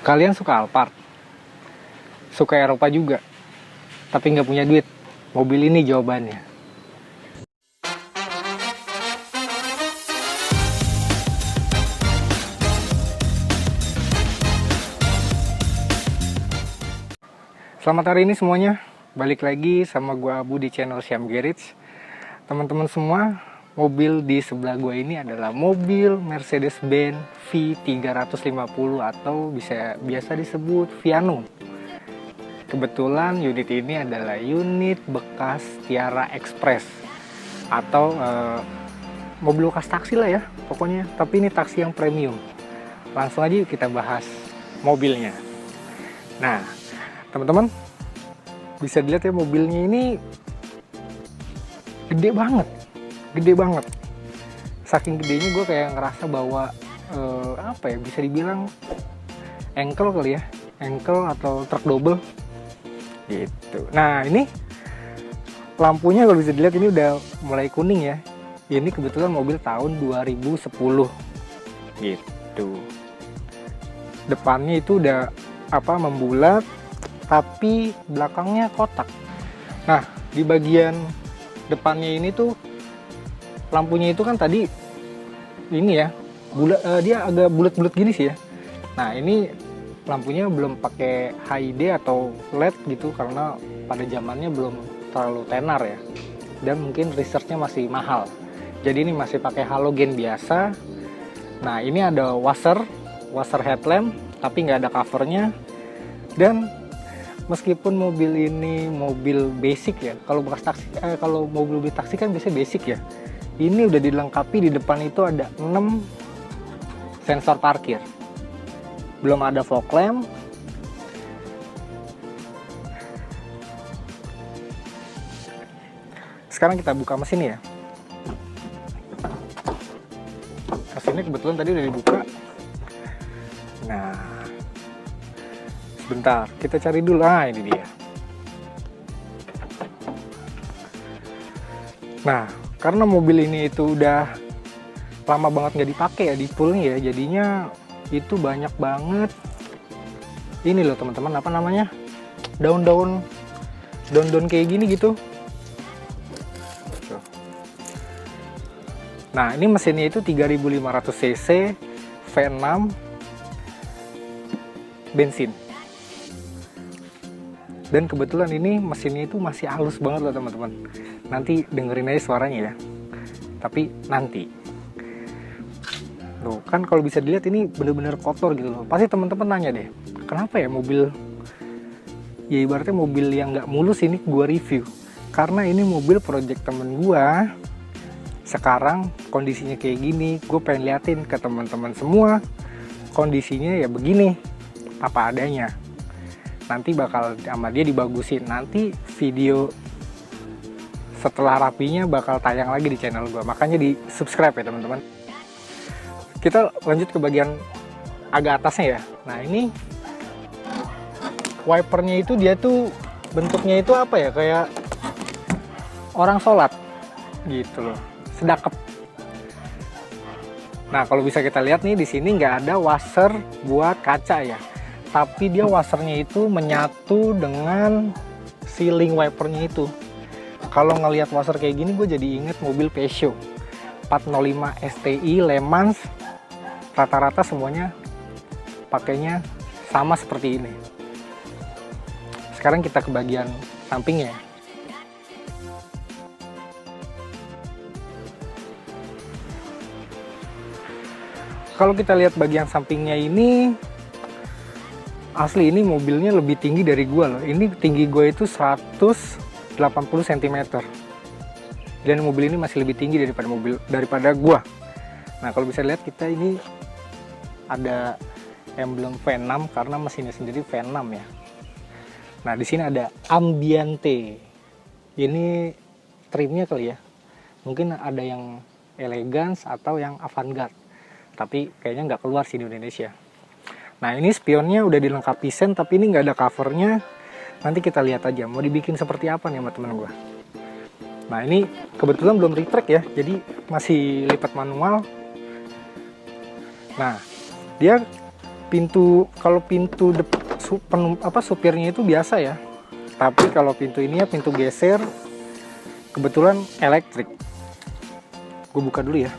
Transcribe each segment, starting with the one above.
Kalian suka Alphard? Suka Eropa juga? Tapi nggak punya duit? Mobil ini jawabannya. Selamat hari ini semuanya. Balik lagi sama gua Abu di channel Syam Garage. Teman-teman semua, mobil di sebelah gua ini adalah mobil Mercedes-Benz V350 atau biasa disebut Viano. Kebetulan unit ini adalah unit bekas Tiara Express atau mobil bekas taksi lah ya pokoknya, tapi ini taksi yang premium. Langsung aja kita bahas mobilnya. Nah, teman-teman bisa dilihat ya, mobilnya ini gede banget. Saking gedenya gue kayak ngerasa bahwa bisa dibilang engkel kali ya, engkel atau truk double gitu. Nah, ini lampunya kalau bisa dilihat ini udah mulai kuning ya. Ini kebetulan mobil tahun 2010 gitu. Depannya itu udah membulat, tapi belakangnya kotak. Nah, di bagian depannya ini tuh lampunya itu kan tadi ini ya, dia agak bulat-bulat gini sih ya. Nah, ini lampunya belum pakai HID atau LED gitu karena pada zamannya belum terlalu tenar ya, dan mungkin researchnya masih mahal. Jadi ini masih pakai halogen biasa. Nah, ini ada washer headlamp tapi nggak ada covernya. Dan meskipun mobil ini mobil basic ya, kalau bekas taksi, kalau mobil taksi kan biasanya basic ya. Ini udah dilengkapi, di depan itu ada 6 sensor parkir. Belum ada fog lamp. Sekarang kita buka mesin ya. Mesinnya kebetulan tadi udah dibuka. Nah, sebentar, kita cari dulu. Ah, ini dia. Nah, karena mobil ini itu udah lama banget nggak dipakai ya, di poolnya ya, jadinya itu banyak banget ini loh teman-teman, apa namanya, daun-daun kayak gini gitu. Nah, ini mesinnya itu 3500 cc V6 bensin. Dan kebetulan ini mesinnya itu masih halus banget loh teman-teman. Nanti dengerin aja suaranya ya. Tapi nanti. Loh, kan kalau bisa dilihat ini bener-bener kotor gitu loh. Pasti teman-teman nanya deh, kenapa ya mobil, ya ibaratnya mobil yang nggak mulus ini gua review. Karena ini mobil project temen gua. Sekarang kondisinya kayak gini, gue pengen liatin ke teman-teman semua. Kondisinya ya begini, apa adanya. Nanti bakal sama dia dibagusin. Nanti video setelah rapinya bakal tayang lagi di channel gue. Makanya di subscribe ya teman-teman. Kita lanjut ke bagian agak atasnya ya. Nah, ini wipernya itu dia tuh bentuknya itu apa ya, kayak orang sholat gitu loh, sedakep. Nah, kalau bisa kita lihat nih, di sini nggak ada washer buat kaca ya, tapi dia washernya itu menyatu dengan sealing wipernya itu. Kalau ngelihat washer kayak gini, gue jadi inget mobil Peugeot 405 STI Le Mans. Rata-rata semuanya pakainya sama seperti ini. Sekarang kita ke bagian sampingnya. Kalau kita lihat bagian sampingnya ini, asli ini mobilnya lebih tinggi dari gua loh. Ini tinggi gua itu 180 cm. Dan mobil ini masih lebih tinggi daripada gua. Nah, kalau bisa lihat, kita ini ada emblem V6 karena mesinnya sendiri V6 ya. Nah, di sini ada Ambiente. Ini trimnya kali ya. Mungkin ada yang elegance atau yang avant-garde. Tapi kayaknya nggak keluar sih di Indonesia. Nah, ini spionnya udah dilengkapi sen, tapi ini nggak ada covernya. Nanti kita lihat aja mau dibikin seperti apa nih sama temen gue. Nah, ini kebetulan belum retract ya, jadi masih lipat manual. Nah, dia Kalau pintu supirnya itu biasa ya, tapi kalau pintu ini ya pintu geser, kebetulan elektrik. Gue buka dulu ya.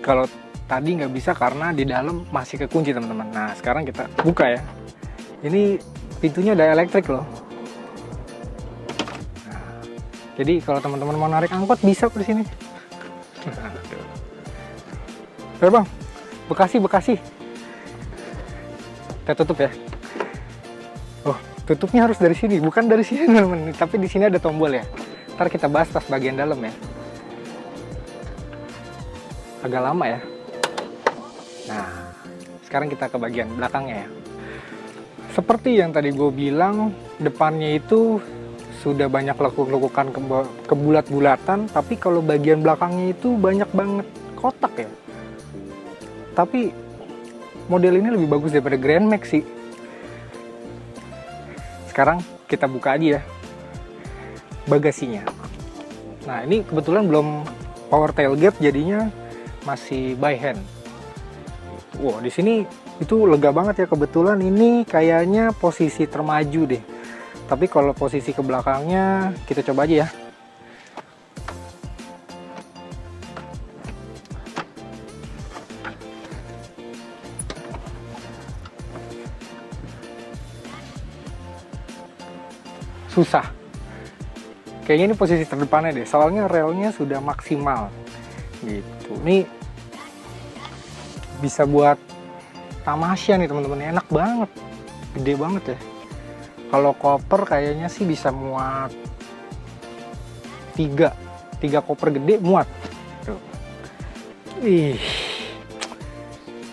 Kalau tadi nggak bisa karena di dalam masih kekunci teman-teman. Nah sekarang kita buka ya. Ini pintunya udah elektrik loh. Nah, jadi kalau teman-teman mau narik angkot bisa di sini. Bang, Bekasi. Kita tutup ya. Oh, tutupnya harus dari sini, bukan dari sini teman-teman. Tapi di sini ada tombol ya. Ntar kita bahas pas bagian dalam ya. Agak lama ya. Nah, sekarang kita ke bagian belakangnya ya. Seperti yang tadi gue bilang, depannya itu sudah banyak lekuk-lekukan kebulat-bulatan, tapi kalau bagian belakangnya itu banyak banget kotak ya. Tapi model ini lebih bagus daripada Grand Max sih. Sekarang kita buka aja ya bagasinya. Nah, ini kebetulan belum power tailgate, jadinya masih by hand. Wow, di sini itu lega banget ya, kebetulan ini kayaknya posisi termaju deh. Tapi kalau posisi ke belakangnya kita coba aja ya. Susah. Kayaknya ini posisi terdepannya deh, soalnya relnya sudah maksimal. Gitu. Ini bisa buat tamasya nih teman-teman, enak banget, gede banget ya. Kalau koper kayaknya sih bisa muat 3 koper gede muat. Tuh.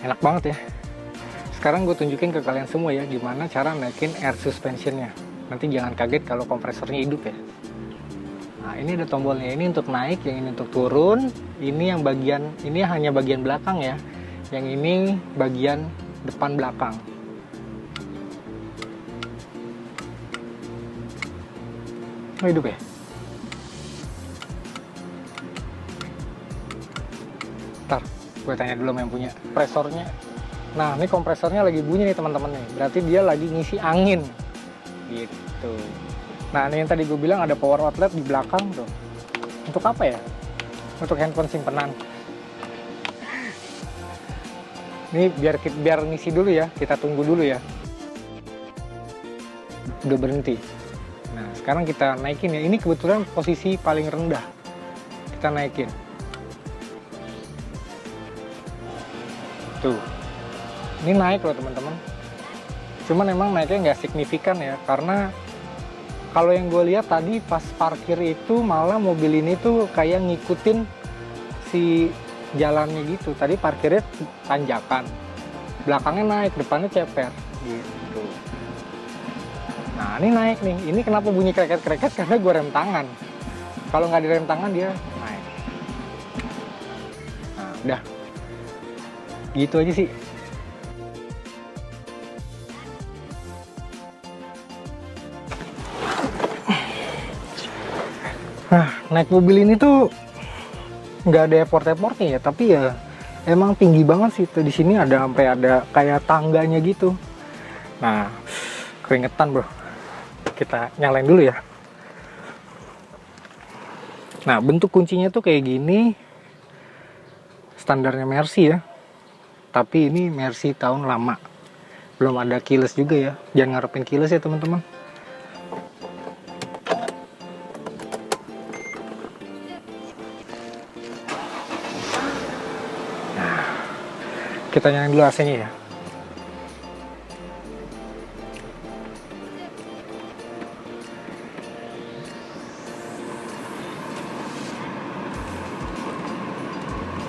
Enak banget ya. Sekarang gue tunjukin ke kalian semua ya gimana cara naikin air suspensionnya. Nanti jangan kaget kalau kompresornya hidup ya. Nah, ini ada tombolnya, ini untuk naik, yang ini untuk turun. Ini yang bagian, ini hanya bagian belakang ya. Yang ini bagian depan belakang. Oh, hidup ya. Ntar, gue tanya dulu sama yang punya kompresornya. Nah, ini kompresornya lagi bunyi nih teman-teman nih. Berarti dia lagi ngisi angin. Gitu. Nah, ini yang tadi gue bilang ada power outlet di belakang tuh. Untuk apa ya? Untuk handphone simpenan. Ini biar ngisi dulu ya, kita tunggu dulu ya. Udah berhenti. Nah, sekarang kita naikin ya. Ini kebetulan posisi paling rendah. Kita naikin. Tuh. Ini naik loh teman-teman. Cuman emang naiknya nggak signifikan ya, karena kalau yang gue lihat tadi pas parkir itu malah mobil ini tuh kayak ngikutin si jalannya gitu. Tadi parkirnya tanjakan, belakangnya naik, depannya ceper gitu. Nah, ini naik nih. Ini kenapa bunyi kreket-kreket? Karena gue rem tangan. Kalau nggak direm tangan dia naik. Nah, udah. Gitu aja sih. Nah, naik mobil ini tuh nggak ada effort-effortnya ya, tapi ya emang tinggi banget sih. Di sini ada sampai ada kayak tangganya gitu. Nah, keringetan bro. Kita nyalain dulu ya. Nah, bentuk kuncinya tuh kayak gini. Standarnya Mercy ya. Tapi ini Mercy tahun lama. Belum ada keyless juga ya. Jangan ngarepin keyless ya teman-teman. Kita nyalain dulu AC-nya ya.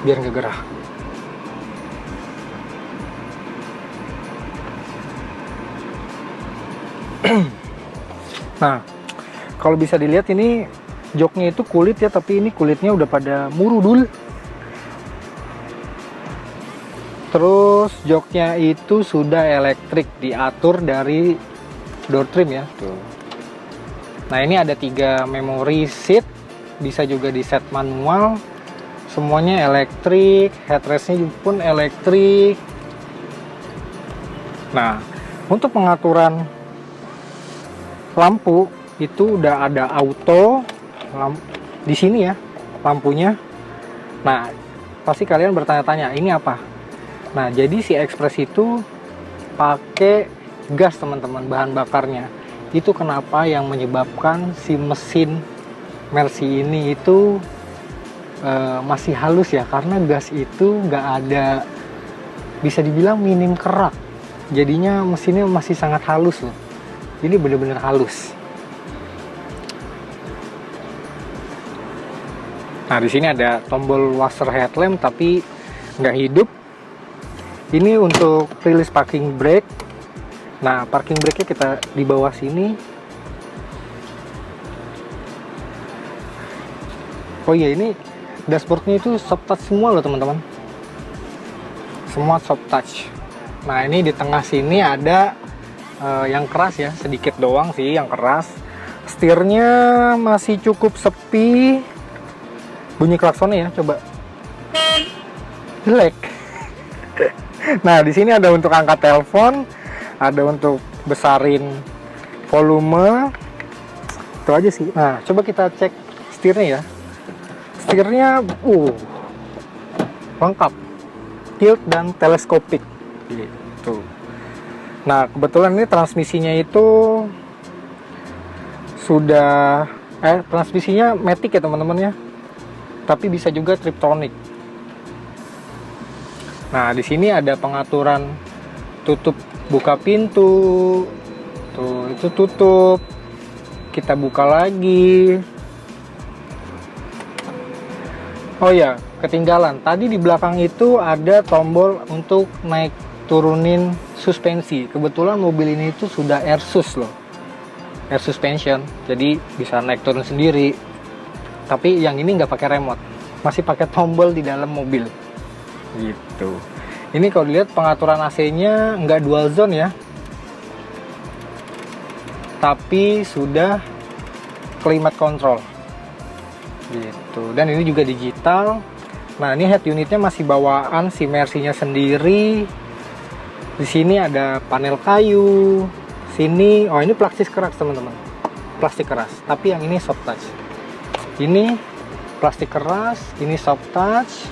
Biar nggak gerah. Nah, kalau bisa dilihat ini joknya itu kulit ya, tapi ini kulitnya udah pada murudul. Terus joknya itu sudah elektrik, diatur dari door trim ya. Tuh. Nah, ini ada 3 memory seat, bisa juga di set manual. semuanya elektrik, headrestnya pun elektrik. Nah, untuk pengaturan lampu itu udah ada auto di sini ya lampunya. Nah, pasti kalian bertanya-tanya ini apa? Nah, jadi si Express itu pakai gas teman-teman, bahan bakarnya. Itu kenapa yang menyebabkan si mesin Mercy ini itu masih halus ya, karena gas itu nggak ada, bisa dibilang minim kerak. Jadinya mesinnya masih sangat halus loh. Ini bener-bener halus. Nah, di sini ada tombol washer headlamp tapi nggak hidup. Ini untuk release parking brake. Nah, parking brake-nya kita di bawah sini. Oh iya, ini dashboardnya itu soft touch semua loh teman-teman. Semua soft touch. Nah, ini di tengah sini ada yang keras ya, sedikit doang sih yang keras. Setirnya masih cukup sepi. Bunyi klaksonnya ya, coba. Jelek. Nah, di sini ada untuk angkat telepon, ada untuk besarin volume. Itu aja sih. Nah, coba kita cek setirnya ya. Setirnya lengkap. Tilt dan teleskopik. Gitu. Nah, kebetulan ini transmisinya itu sudah transmisinya matic ya teman-teman ya, tapi bisa juga Triptronic. Nah, di sini ada pengaturan tutup buka pintu. Tuh, itu tutup. Kita buka lagi. Oh ya, ketinggalan. Tadi di belakang itu ada tombol untuk naik turunin suspensi. Kebetulan mobil ini itu sudah air sus loh, air suspension, jadi bisa naik turun sendiri. Tapi yang ini nggak pakai remote, masih pakai tombol di dalam mobil gitu. Ini kalau dilihat pengaturan AC-nya nggak dual zone ya, tapi sudah climate control gitu. Dan ini juga digital. Nah, ini head unitnya masih bawaan si Mercy-nya sendiri. Di sini ada panel kayu. Sini, oh ini plastik keras teman-teman, plastik keras. Tapi yang ini soft touch. Ini plastik keras, ini soft touch.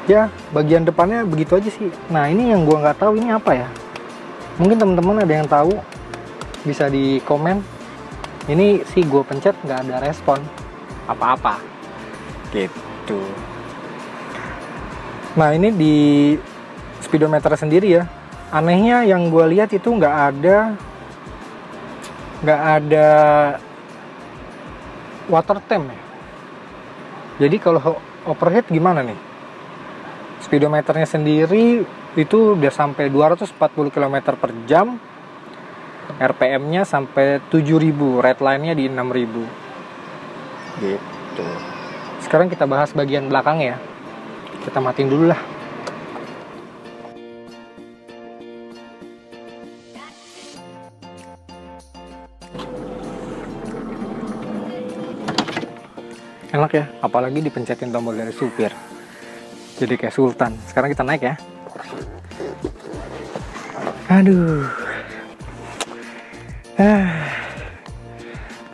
Ya, bagian depannya begitu aja sih. Nah, ini yang gua nggak tahu ini apa ya. Mungkin teman-teman ada yang tahu, bisa di komen. Ini sih gue pencet nggak ada respon apa-apa gitu. Nah, ini di speedometer sendiri ya, anehnya yang gue lihat itu nggak ada water temp ya. Jadi kalau overheat gimana nih? Speedometernya sendiri itu udah sampai 240 km per jam, RPM-nya sampai 7000, red line-nya di 6000 gitu. Sekarang kita bahas bagian belakangnya ya. Kita matiin dulu lah. Enak ya, apalagi dipencetin tombol dari supir, jadi kayak sultan. Sekarang kita naik ya. Aduh.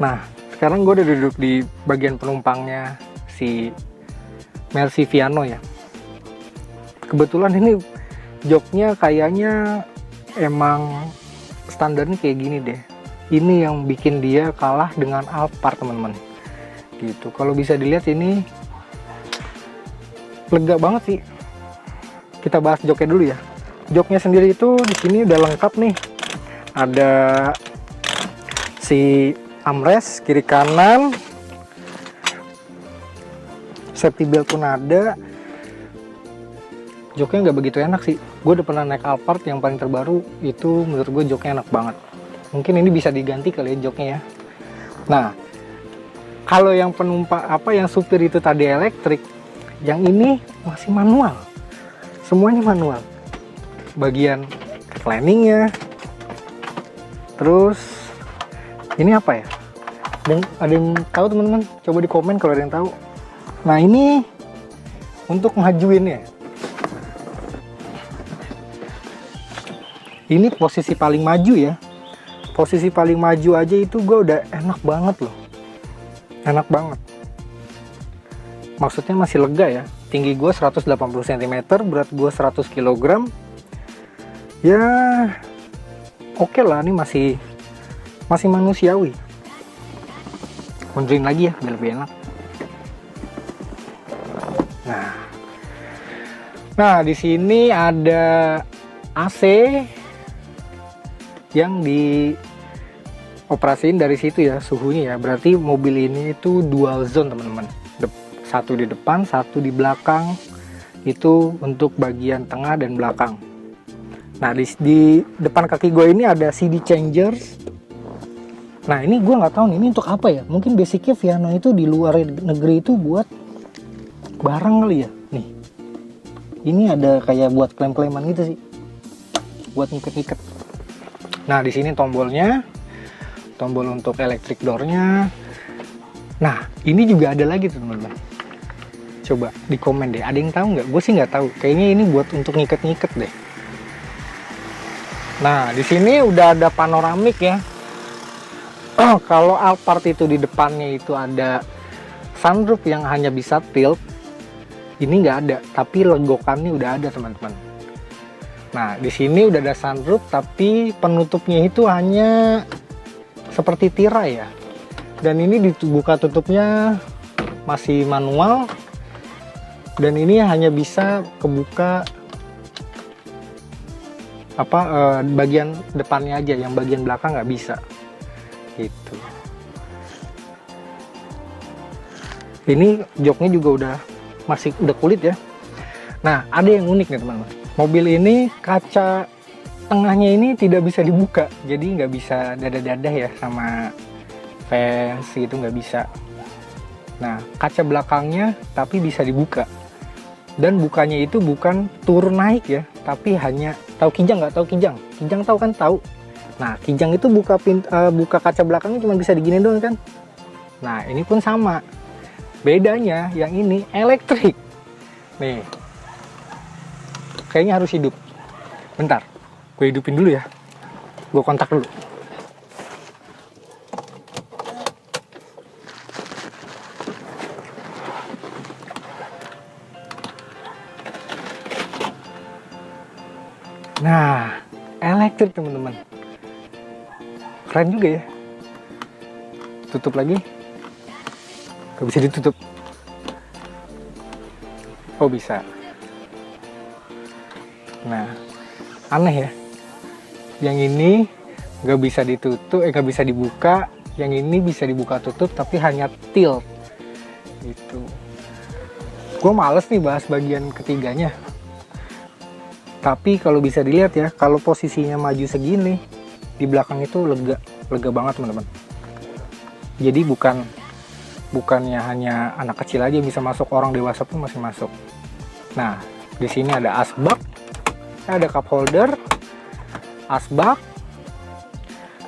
Nah, sekarang gue udah duduk di bagian penumpangnya si Mercy Viano ya. Kebetulan ini joknya kayaknya emang standarnya kayak gini deh. Ini yang bikin dia kalah dengan Alphard teman-teman. Gitu. Kalau bisa dilihat ini lega banget sih. Kita bahas joknya dulu ya. Joknya sendiri itu di sini udah lengkap nih. Ada si armrest kiri kanan, safety belt pun ada. Joknya nggak begitu enak sih. Gue udah pernah naik Alphard yang paling terbaru, itu menurut gue joknya enak banget. Mungkin ini bisa diganti kali ya joknya ya. Nah, kalau yang penumpang yang supir itu tadi elektrik, yang ini masih manual. Semuanya manual. Bagian recliningnya, terus ini apa ya? Ada yang tahu teman-teman? Coba di komen kalau ada yang tahu. Nah ini untuk majuinnya. Ini posisi paling maju ya. Posisi paling maju aja itu gue udah enak banget loh. Enak banget. Maksudnya masih lega ya. Tinggi gue 180 cm, berat gue 100 kg. Ya oke lah, ini masih manusiawi. Mundurin lagi ya biar lebih enak. Nah di sini ada AC yang dioperasiin dari situ ya suhunya ya. Berarti mobil ini itu dual zone teman-teman. Satu di depan, satu di belakang. Itu untuk bagian tengah dan belakang. Nah di depan kaki gue ini ada CD changer. Nah ini gue nggak tahu nih, ini untuk apa ya? Mungkin basicnya Viano itu di luar negeri itu buat barang kali ya. Nih, ini ada kayak buat klem-kleman gitu sih, buat ngiket-ngiket. Nah di sini tombolnya, tombol untuk electric door-nya. Nah ini juga ada lagi teman-teman. Coba di komen deh, ada yang tahu nggak? Gue sih nggak tahu. Kayaknya ini buat untuk ngiket-ngiket deh. Nah di sini udah ada panoramik ya. Kalau Alphard itu di depannya itu ada sunroof yang hanya bisa tilt, ini nggak ada, tapi legokannya udah ada teman-teman. Nah di sini udah ada sunroof, tapi penutupnya itu hanya seperti tirai ya. Dan ini dibuka tutupnya masih manual, dan ini hanya bisa kebuka bagian depannya aja, yang bagian belakang nggak bisa. Gitu. Ini joknya juga udah kulit ya. Nah ada yang unik nih teman-teman, mobil ini kaca tengahnya ini tidak bisa dibuka, jadi nggak bisa dadah-dadah ya sama fans gitu, nggak bisa. Nah kaca belakangnya tapi bisa dibuka, dan bukanya itu bukan turun naik ya, tapi hanya tahu kijang. Nggak tahu kijang tahu kan? Tahu. Nah kijang itu buka kaca belakangnya cuma bisa digini doang kan. Nah ini pun sama, bedanya yang ini elektrik nih, kayaknya harus hidup. Bentar, gue hidupin dulu ya, gue kontak dulu. Nah elektrik teman-teman, keren juga ya. Tutup lagi, gak bisa ditutup. Oh bisa. Nah aneh ya, yang ini gak bisa ditutup, gak bisa dibuka. Yang ini bisa dibuka tutup tapi hanya tilt gitu. Gue males nih bahas bagian ketiganya, tapi kalau bisa dilihat ya, kalau posisinya maju segini, di belakang itu lega banget teman-teman. Jadi bukannya hanya anak kecil aja yang bisa masuk, orang dewasa pun masih masuk. Nah di sini ada asbak, ada cup holder, asbak,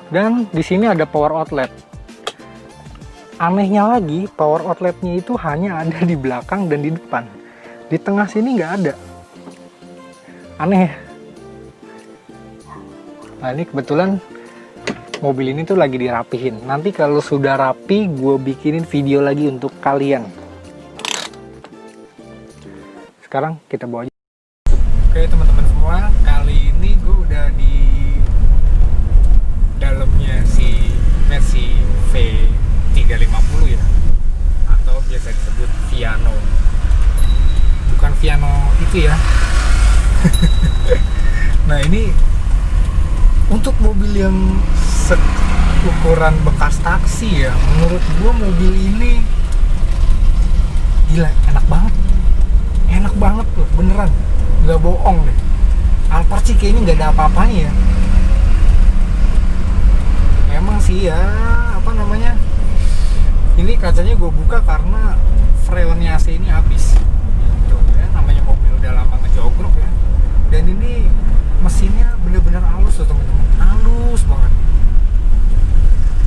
dan di sini ada power outlet. Anehnya lagi, power outletnya itu hanya ada di belakang dan di depan, di tengah sini nggak ada. Aneh ya. Nah ini kebetulan mobil ini tuh lagi dirapihin. Nanti kalau sudah rapi, gue bikinin video lagi untuk kalian. Sekarang kita bawa aja. Oke teman-teman semua, kali ini gue udah di dalamnya si Mercy V350 ya, atau biasa disebut Viano. Bukan Viano itu ya. Nah ini untuk mobil yang ukuran bekas taksi ya, menurut gua mobil ini gila, enak banget tuh, beneran nggak bohong deh. Alphard sih kayaknya nggak ada apa-apanya ya. Emang sih ya, apa namanya, ini kacanya gue buka karena freonnya AC ini habis gitu ya, namanya mobil udah lama ngejogrok ya. Dan ini mesinnya bener-bener halus tuh teman-teman, halus banget.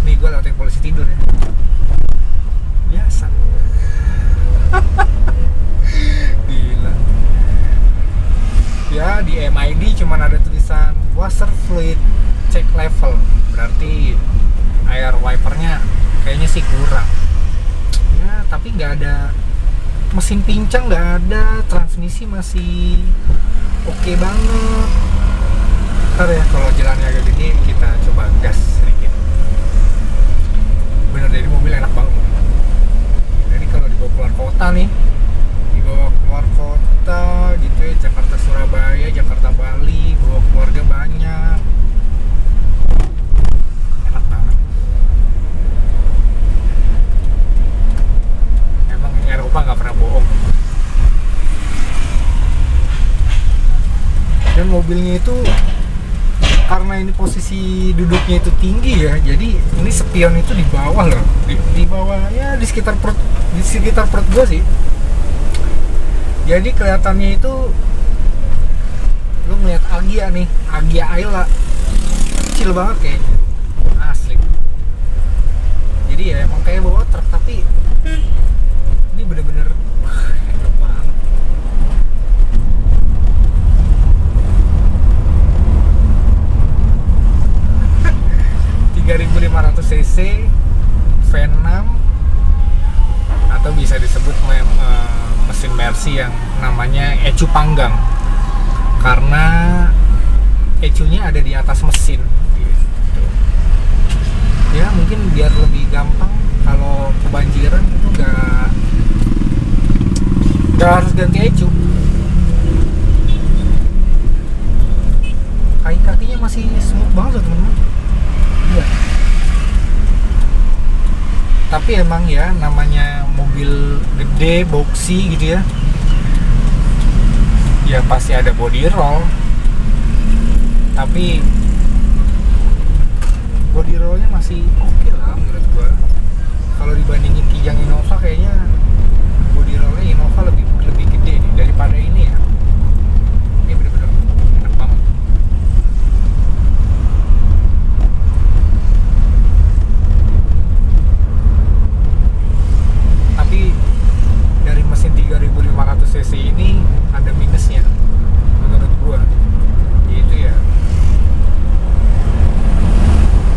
Nih gue lewatin polisi tidur ya. ada tulisan water fluid check level, berarti air wipernya kayaknya sih kurang ya. Tapi nggak ada mesin pincang, nggak ada, transmisi masih oke banget. Ntar ya kalau jalannya agak gede kita coba gas sedikit. Bener deh, ini mobil enak banget. Jadi kalau dibawa keluar kota nih, dibawa keluar kota gitu ya, Jakarta Surabaya, Jakarta Bali, bawa keluarga banyak, enak banget. Emang Eropa nggak pernah bohong. Dan mobilnya itu karena ini posisi duduknya itu tinggi ya, jadi ini spion itu di bawah loh, di bawah ya, di sekitar perut gua sih. Jadi kelihatannya itu lu ngeliat Agya nih, Agya Ayla kecil banget kayaknya, asli. Jadi ya emang kayak bawa truk, tapi ini bener-bener enak banget. 3500 cc V6, atau bisa disebut mesin Mercy yang namanya ecu panggang, karena ecunya ada di atas mesin gitu. Ya mungkin biar lebih gampang kalau kebanjiran itu nggak harus ganti ecu. Kaki-kakinya masih smooth banget loh teman-teman. Iya. Tapi emang ya namanya mobil gede, boxy gitu ya, ya pasti ada body roll. Tapi body rollnya masih oke lah menurut gua. Kalau dibandingin Kijang Innova, kayaknya body rollnya Innova lebih gede nih daripada ini ya. Ini bener-bener enak banget. Tapi dari mesin 3500 cc ini ada minusnya menurut gua, yaitu ya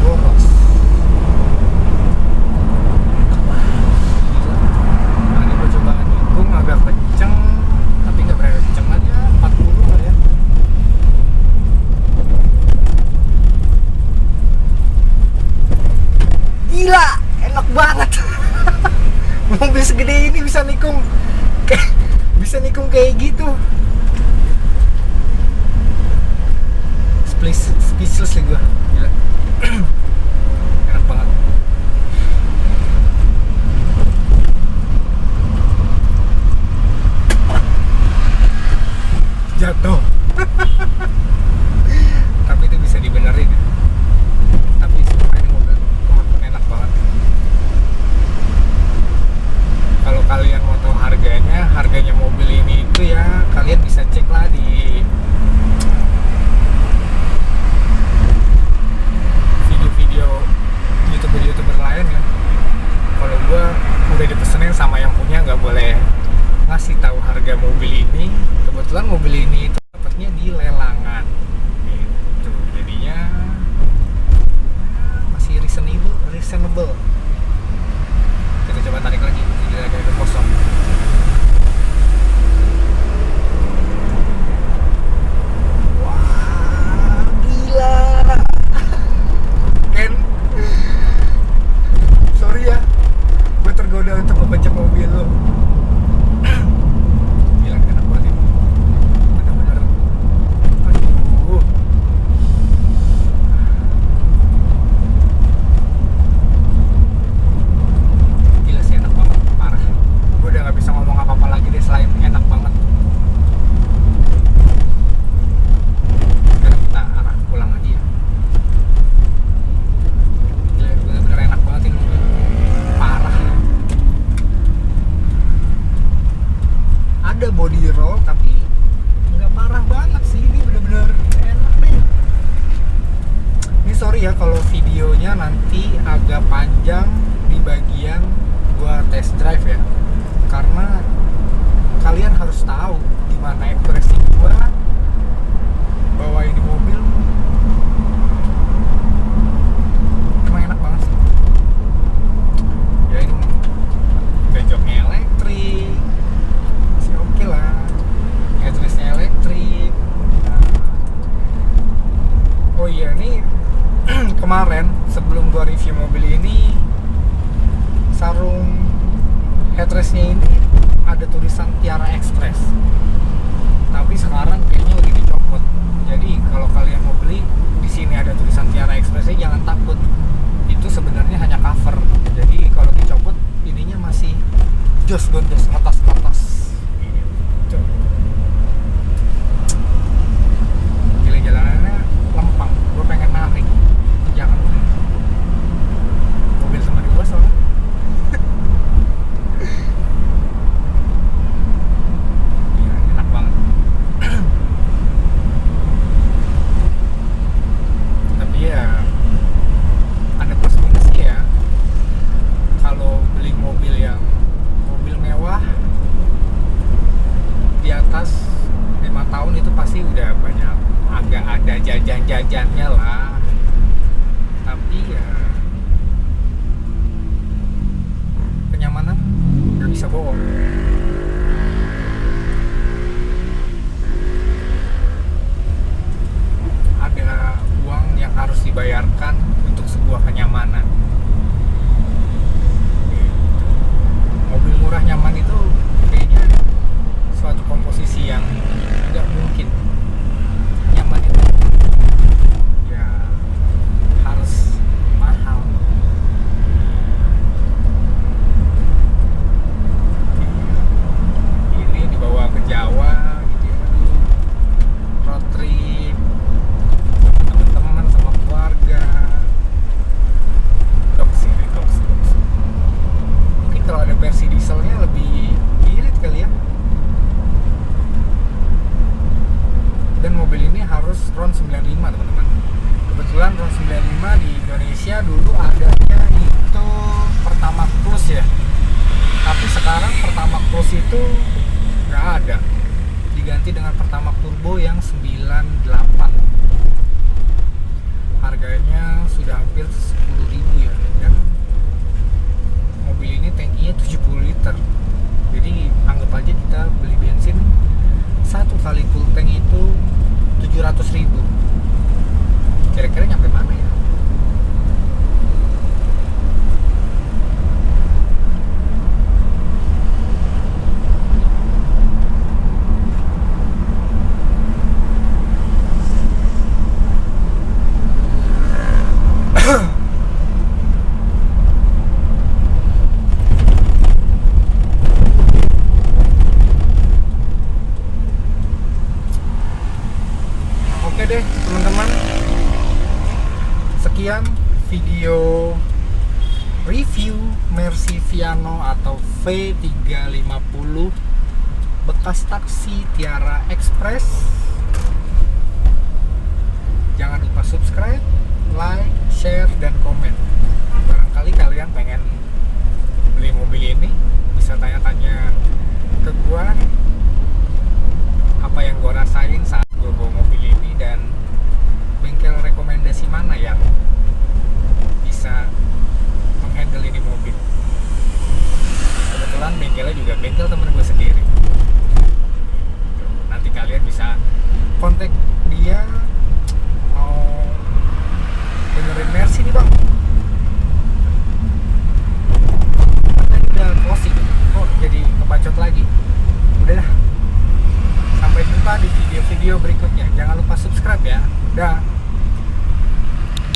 boros. Nah, ini gua coba nyinggung agak kenceng, tapi nggak berani kenceng aja, 40 lah ya. Gila, enak banget. Mobil segede ini bisa nikung kayak gitu. Speechless nih gua. Gila. Enak banget. Jatuh. Tapi itu bisa dibenerin ya. Tapi ini mobil teman-teman enak banget. Kalau kalian mau tahu harganya mobil ini itu ya, kalian bisa cek lah di video-video YouTuber lain ya. Kalau gua udah dipesenin sama yang punya, nggak boleh ngasih tahu harga mobil ini. Kebetulan mobil ini itu dapatnya di lelangan gitu, jadinya masih reasonable. Kita coba tarik lagi, jadi agak kosong. Wah, gila. Ken, sorry ya, gue tergoda untuk membajak mobil lo. Gila, enak banget ini. Bener-bener. Aduh. Gila sih, enak banget, parah. Gue udah gak bisa ngomong apa-apa lagi deh selain enak banget. Sekarang kita arah pulang aja ya. Gila, bener-bener enak banget ini, parah. Ada body roll tapi nggak parah banget sih, ini bener-bener enak nih. Ini sorry ya kalau videonya nanti agak panjang di bagian gua test drive ya, karena kalian harus tahu gimana ekspresi gua bawa nyobain di mobil emang enak banget sih. Ya ini bejoknya elektrik, masih oke lah. Headrestnya elektrik. Oh iya, nih kemarin sebelum gua review mobil ini, sarung headrestnya ini ada tulisan Tiara Express, tapi sekarang kayaknya udah dicopot. Jadi kalau kalian mau beli, di sini ada tulisan Tiara Expressnya, jangan takut, itu sebenarnya hanya cover. Jadi kalau dicopot ininya masih jos gondos atas gitu. Gila, jalanannya lempang, gue pengen narik, jangan, mobil teman gue soalnya. Gila, enak banget. Tapi ya ada plus minusnya ya. Kalau beli mobil yang mobil mewah di atas 5 tahun itu pasti udah banyak, agak ada jajan-jajannya lah. Tapi ya kenyamanan nggak bisa bohong. Ada uang yang harus dibayarkan untuk sebuah kenyamanan. Mobil murah nyaman itu kayaknya suatu komposisi yang tidak mungkin. Nyaman itu ya harus mahal. Ini dibawa ke Jawa gitu ya, road trip teman-teman sama keluarga. Goks. Mungkin kalau ada versi dieselnya lebih irit kali ya. Dan mobil ini harus RON 95 teman-teman. Kebetulan RON 95 di Indonesia dulu adanya itu Pertamax Plus ya. Tapi sekarang Pertamax Plus itu nggak ada, diganti dengan Pertamax Turbo yang 98. Harganya sudah hampir 10.000 ya. Dan mobil ini tankinya 70 liter. Jadi anggap aja kita beli bensin satu kali full tank itu 700.000. Kira-kira nyampe mana ya? Oke deh teman-teman, sekian video review Mercy Viano atau V350 bekas taksi Tiara Express. Jangan lupa subscribe, like, share, dan komen. Barangkali kalian pengen beli mobil ini, bisa tanya-tanya ke gua apa yang gua rasain saat gua bawa mobil ini, dan bengkel rekomendasi mana yang bisa menghandle ini mobil. Kebetulan bengkelnya juga bengkel temen gue sendiri. Nanti kalian bisa kontak dia, mau benerin Mercy nih bang. Tadi udah closing, kok jadi ngebacot lagi. Udah dah, sampai jumpa di video-video berikutnya. Jangan lupa subscribe ya. Dah.